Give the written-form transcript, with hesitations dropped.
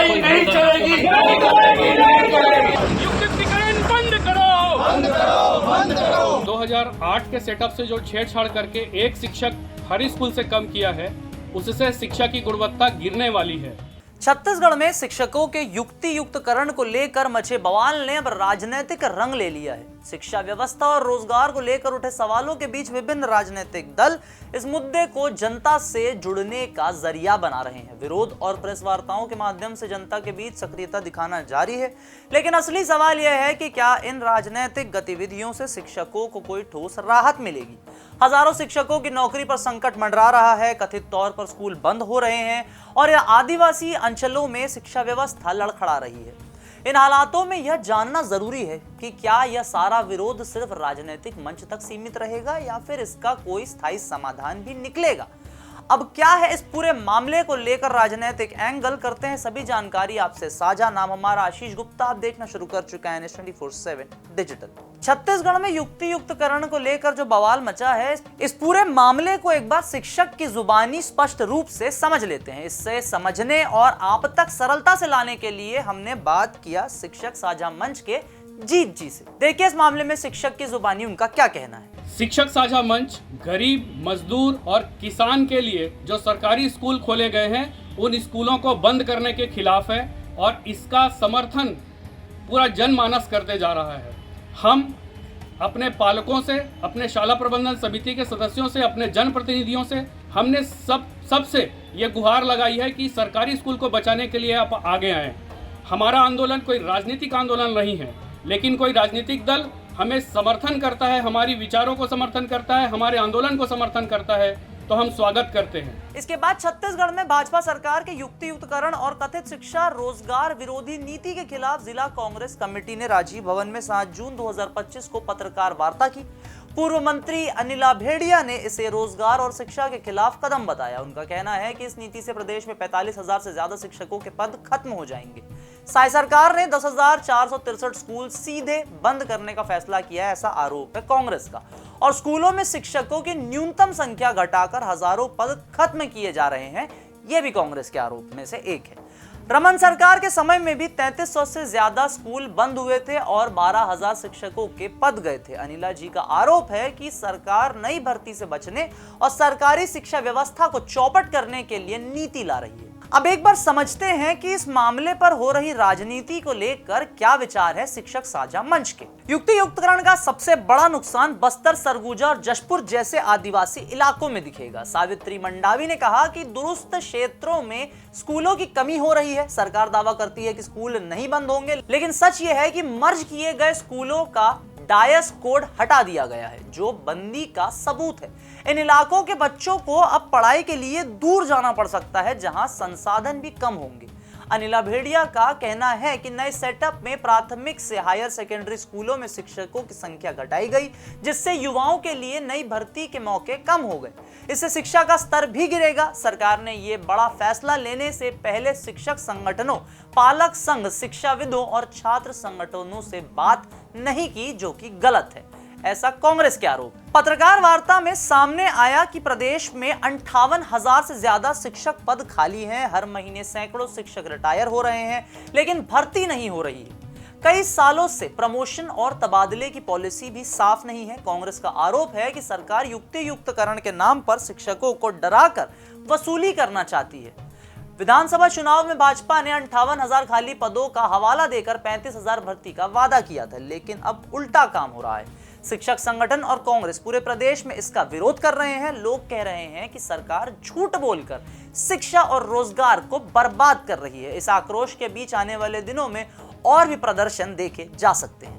पढ़ाई नहीं चलेगी। युक्तिकरण बंद करो, बंद करो, बंद करो। 2008 के सेटअप से जो छेड़छाड़ करके एक शिक्षक हर स्कूल से कम किया है, उससे शिक्षा की गुणवत्ता गिरने वाली है। छत्तीसगढ़ में शिक्षकों के युक्ति युक्तकरण को लेकर मचे बवाल ने अब राजनीतिक रंग ले लिया है। शिक्षा व्यवस्था और रोजगार को लेकर उठे सवालों के बीच विभिन्न राजनीतिक दल इस मुद्दे को जनता से जुड़ने का जरिया बना रहे हैं। विरोध और प्रेस वार्ताओं के माध्यम से जनता के बीच सक्रियता दिखाना जारी है, लेकिन असली सवाल यह है कि क्या इन राजनीतिक गतिविधियों से शिक्षकों को कोई ठोस राहत मिलेगी। हजारों शिक्षकों की नौकरी पर संकट मंडरा रहा है, कथित तौर पर स्कूल बंद हो रहे हैं और यह आदिवासी अंचलों में शिक्षा व्यवस्था लड़खड़ा रही है। इन हालातों में यह जानना जरूरी है कि क्या यह सारा विरोध सिर्फ राजनीतिक मंच तक सीमित रहेगा या फिर इसका कोई स्थायी समाधान भी निकलेगा। अब क्या है इस पूरे मामले को लेकर राजनीतिक एंगल, करते हैं सभी जानकारी आपसे साझा। नाम हमारा आशीष गुप्ता, आप देखना शुरू कर चुका है न्यूज़ 24/7 डिजिटल। छत्तीसगढ़ में युक्ति युक्तकरण को लेकर जो बवाल मचा है, इस पूरे मामले को एक बार शिक्षक की जुबानी स्पष्ट रूप से समझ लेते हैं। इससे समझने और आप तक सरलता से लाने के लिए हमने बात किया शिक्षक साझा मंच के जीत जी से। देखिए इस मामले में शिक्षक की जुबानी उनका क्या कहना है। शिक्षक साझा मंच गरीब, मजदूर और किसान के लिए जो सरकारी स्कूल खोले गए हैं, उन स्कूलों को बंद करने के खिलाफ है और इसका समर्थन पूरा जनमानस करते जा रहा है। हम अपने पालकों से, अपने शाला प्रबंधन समिति के सदस्यों से, अपने जनप्रतिनिधियों से हमने सबसे ये गुहार लगाई है कि सरकारी स्कूल को बचाने के लिए आप आगे आएँ। हमारा आंदोलन कोई राजनीतिक आंदोलन नहीं है, लेकिन कोई राजनीतिक दल हमें समर्थन करता है, हमारी विचारों को समर्थन करता है, हमारे आंदोलन को समर्थन करता है, तो हम स्वागत करते हैं। इसके बाद छत्तीसगढ़ में भाजपा सरकार के युक्ति युक्तकरण और कथित शिक्षा रोजगार विरोधी नीति के खिलाफ जिला कांग्रेस कमेटी ने राजीव भवन में 7 जून 2025 को पत्रकार वार्ता की। पूर्व मंत्री अनिला भेड़िया ने इसे रोजगार और शिक्षा के खिलाफ कदम बताया। उनका कहना है कि इस नीति से प्रदेश में 45,000 से ज्यादा शिक्षकों के पद खत्म हो जाएंगे। साई सरकार ने 10,463 स्कूल सीधे बंद करने का फैसला किया है, ऐसा आरोप है कांग्रेस का। और स्कूलों में शिक्षकों की न्यूनतम संख्या घटाकर हजारों पद खत्म किए जा रहे हैं, यह भी कांग्रेस के आरोप में से एक है। रमन सरकार के समय में भी 3300 से ज्यादा स्कूल बंद हुए थे और 12,000 शिक्षकों के पद गए थे। अनिला जी का आरोप है कि सरकार नई भर्ती से बचने और सरकारी शिक्षा व्यवस्था को चौपट करने के लिए नीति ला रही है। अब एक बार समझते हैं कि इस मामले पर हो रही राजनीति को लेकर क्या विचार है शिक्षक साझा मंच के। युक्ति युक्तकरण का सबसे बड़ा नुकसान बस्तर, सरगुजा और जशपुर जैसे आदिवासी इलाकों में दिखेगा। सावित्री मंडावी ने कहा कि दुरुस्त क्षेत्रों में स्कूलों की कमी हो रही है। सरकार दावा करती है कि स्कूल नहीं बंद होंगे, लेकिन सच ये है कि मर्ज किए गए स्कूलों का डायस कोड हटा दिया गया है, जो बंदी का सबूत है। इन इलाकों के बच्चों को अब पढ़ाई के लिए दूर जाना पड़ सकता है, जहां संसाधन भी कम होंगे। अनिला भेड़िया का कहना है कि नए सेटअप में प्राथमिक से हायर सेकेंडरी स्कूलों में शिक्षकों की संख्या घटाई गई, जिससे युवाओं के लिए नई भर्ती के मौके कम हो गए। इससे शिक्षा का स्तर भी गिरेगा। सरकार ने ये बड़ा फैसला लेने से पहले शिक्षक संगठनों, पालक संघ, शिक्षाविदों और छात्र संगठनों से बात नहीं की, जो कि गलत है, ऐसा कांग्रेस के आरोप। पत्रकार वार्ता में सामने आया कि प्रदेश में 58,000 से ज्यादा शिक्षक पद खाली हैं। हर महीने सैकड़ों शिक्षक रिटायर हो रहे हैं, लेकिन भर्ती नहीं हो रही है। कई सालों से प्रमोशन और तबादले की पॉलिसी भी साफ नहीं है। कांग्रेस का आरोप है कि सरकार युक्ति युक्तकरण के नाम पर शिक्षकों को डराकर वसूली करना चाहती है। विधानसभा चुनाव में भाजपा ने 58,000 खाली पदों का हवाला देकर 35,000 भर्ती का वादा किया था, लेकिन अब उल्टा काम हो रहा है। शिक्षक संगठन और कांग्रेस पूरे प्रदेश में इसका विरोध कर रहे हैं। लोग कह रहे हैं कि सरकार झूठ बोलकर शिक्षा और रोजगार को बर्बाद कर रही है। इस आक्रोश के बीच आने वाले दिनों में और भी प्रदर्शन देखे जा सकते हैं।